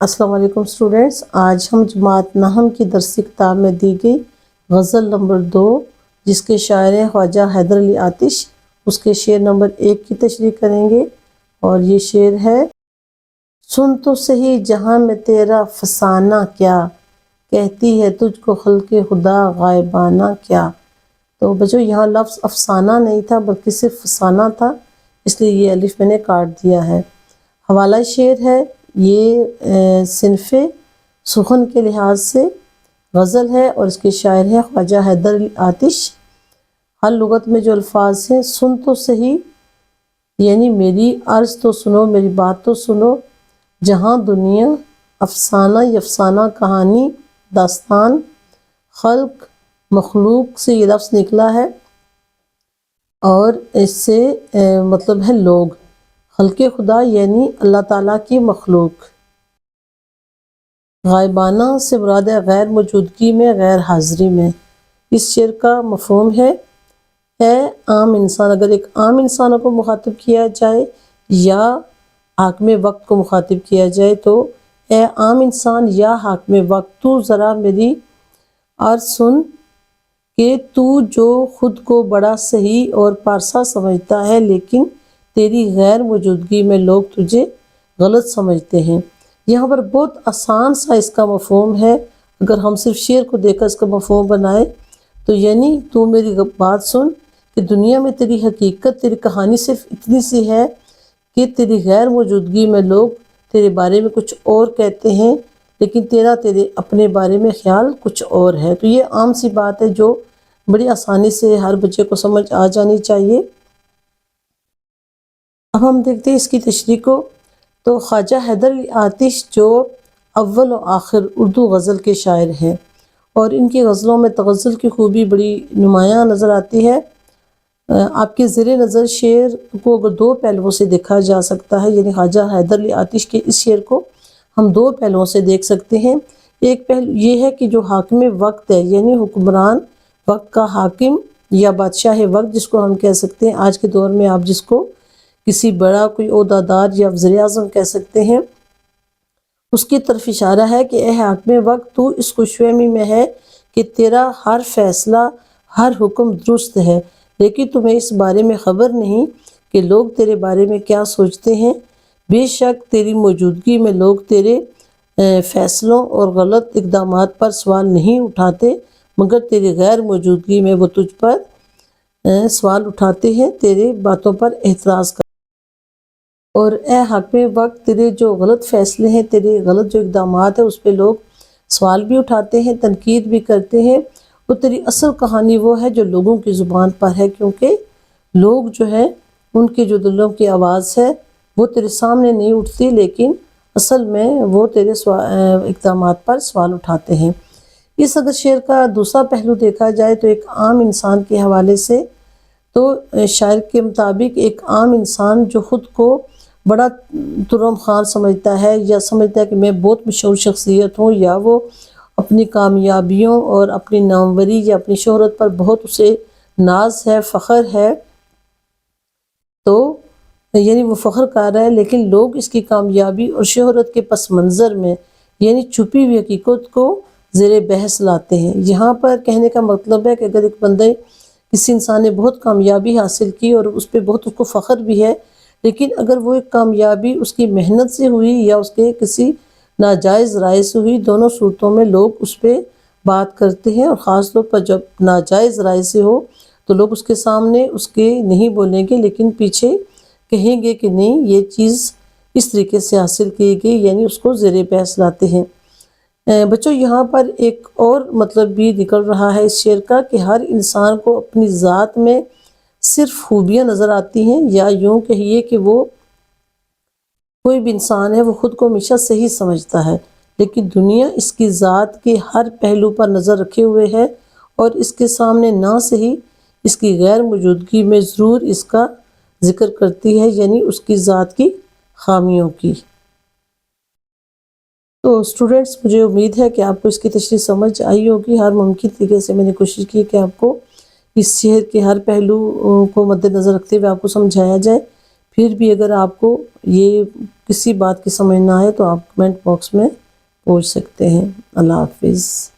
السلام علیکم اسٹوڈینٹس، آج ہم جماعت نحم کی درسی کتاب میں دی گئی غزل نمبر 2 جس کے شاعر ہیں خواجہ حیدر علی آتش، اس کے شعر نمبر 1 کی تشریح کریں گے۔ اور یہ شعر ہے: سن تو صحیح جہاں میں تیرا فسانہ کیا، کہتی ہے تجھ کو خلق خدا غائبانہ کیا۔ تو بچوں یہاں لفظ افسانہ نہیں تھا بلکہ صرف فسانہ تھا، اس لیے یہ الف میں نے کاٹ دیا ہے۔ حوالہ شعر ہے، یہ صنف سخن کے لحاظ سے غزل ہے اور اس کے شاعر ہیں خواجہ حیدر علی آتش۔ ہر لغت میں جو الفاظ ہیں، سن تو صحیح یعنی میری عرض تو سنو، میری بات تو سنو، جہاں دنیا، افسانہ یا افسانہ کہانی، داستان، خلق، مخلوق سے یہ لفظ نکلا ہے اور اس سے مطلب ہے لوگ، خلق خدا یعنی اللہ تعالیٰ کی مخلوق۔ غائبانہ سے مراد ہے غیر موجودگی میں، غیر حاضری میں۔ اس شعر کا مفہوم ہے عام انسان، اگر ایک عام انسانوں کو مخاطب کیا جائے یا حاکم وقت کو مخاطب کیا جائے تو اے عام انسان یا حاکم وقت، تو ذرا میری عرض سن کہ تو جو خود کو بڑا صحیح اور پارسا سمجھتا ہے لیکن تیری غیر موجودگی میں لوگ تجھے غلط سمجھتے ہیں۔ یہاں پر بہت آسان سا اس کا مفہوم ہے، اگر ہم صرف شعر کو دیکھ کر اس کا مفہوم بنائے تو یعنی تو میری بات سن کہ دنیا میں تیری حقیقت، تیری کہانی صرف اتنی سی ہے کہ تیری غیر موجودگی میں لوگ تیرے بارے میں کچھ اور کہتے ہیں لیکن تیرے اپنے بارے میں خیال کچھ اور ہے۔ تو یہ عام سی بات ہے جو بڑی آسانی سے ہر بچے کو سمجھ آ جانی چاہیے۔ اب ہم دیکھتے ہیں اس کی تشریح کو۔ تو خواجہ حیدر علی آتش جو اول و آخر اردو غزل کے شاعر ہیں اور ان کی غزلوں میں تغزل کی خوبی بڑی نمایاں نظر آتی ہے۔ آپ کے زیر نظر شعر کو اگر دو پہلوؤں سے دیکھا جا سکتا ہے، یعنی خواجہ حیدر علی آتش کے اس شعر کو ہم دو پہلوؤں سے دیکھ سکتے ہیں۔ ایک پہلو یہ ہے کہ جو حاکم وقت ہے یعنی حکمران وقت کا حاکم یا بادشاہ وقت جس کو ہم کہہ سکتے ہیں، آج کے دور میں آپ جس کو کسی بڑا کوئی عہدہ دار یا وزیر اعظم کہہ سکتے ہیں، اس کی طرف اشارہ ہے کہ اے حاکم وقت، تو اس خوش فہمی میں ہے کہ تیرا ہر فیصلہ، ہر حکم درست ہے، لیکن تمہیں اس بارے میں خبر نہیں کہ لوگ تیرے بارے میں کیا سوچتے ہیں۔ بے شک تیری موجودگی میں لوگ تیرے فیصلوں اور غلط اقدامات پر سوال نہیں اٹھاتے، مگر تیری غیر موجودگی میں وہ تجھ پر سوال اٹھاتے ہیں، تیرے باتوں پر اعتراض کرتے ہیں۔ اور اے حاکم وقت، تیرے جو غلط فیصلے ہیں، تیرے غلط جو اقدامات ہیں، اس پہ لوگ سوال بھی اٹھاتے ہیں، تنقید بھی کرتے ہیں، اور تیری اصل کہانی وہ ہے جو لوگوں کی زبان پر ہے، کیونکہ لوگ جو ہے ان کے جو دلوں کی آواز ہے وہ تیرے سامنے نہیں اٹھتی، لیکن اصل میں وہ تیرے اقدامات پر سوال اٹھاتے ہیں۔ اس اگر شعر کا دوسرا پہلو دیکھا جائے تو ایک عام انسان کے حوالے سے، تو شاعر کے مطابق ایک عام انسان جو خود کو بڑا ترم خوان سمجھتا ہے یا سمجھتا ہے کہ میں بہت مشہور شخصیت ہوں، یا وہ اپنی کامیابیوں اور اپنی ناموری یا اپنی شہرت پر بہت اسے ناز ہے، فخر ہے، تو یعنی وہ فخر کر رہا ہے، لیکن لوگ اس کی کامیابی اور شہرت کے پس منظر میں یعنی چھپی ہوئی حقیقت کو زیر بحث لاتے ہیں۔ یہاں پر کہنے کا مطلب ہے کہ اگر ایک بندے کسی انسان نے بہت کامیابی حاصل کی اور اس پہ بہت اس کو فخر بھی ہے، لیکن اگر وہ ایک کامیابی اس کی محنت سے ہوئی یا اس کے کسی ناجائز رائے سے ہوئی، دونوں صورتوں میں لوگ اس پہ بات کرتے ہیں، اور خاص طور پر جب ناجائز رائے سے ہو تو لوگ اس کے سامنے اس کے نہیں بولیں گے، لیکن پیچھے کہیں گے کہ نہیں یہ چیز اس طریقے سے حاصل کی گئی، یعنی اس کو زیر بحث لاتے ہیں۔ بچوں یہاں پر ایک اور مطلب بھی نکل رہا ہے اس شعر کا کہ ہر انسان کو اپنی ذات میں صرف خوبیاں نظر آتی ہیں، یا یوں کہیے کہ وہ کوئی بھی انسان ہے وہ خود کو ہمیشہ صحیح سمجھتا ہے، لیکن دنیا اس کی ذات کے ہر پہلو پر نظر رکھے ہوئے ہے اور اس کے سامنے نہ صحیح اس کی غیر موجودگی میں ضرور اس کا ذکر کرتی ہے، یعنی اس کی ذات کی خامیوں کی۔ تو اسٹوڈنٹس مجھے امید ہے کہ آپ کو اس کی تشریح سمجھ آئی ہوگی۔ ہر ممکن طریقے سے میں نے کوشش کی کہ آپ کو اس شعر کے ہر پہلو کو مد نظر رکھتے ہوئے آپ کو سمجھایا جائے۔ پھر بھی اگر آپ کو یہ کسی بات کی سمجھ نہ آئے تو آپ کمنٹ باکس میں پوچھ سکتے ہیں۔ اللہ حافظ۔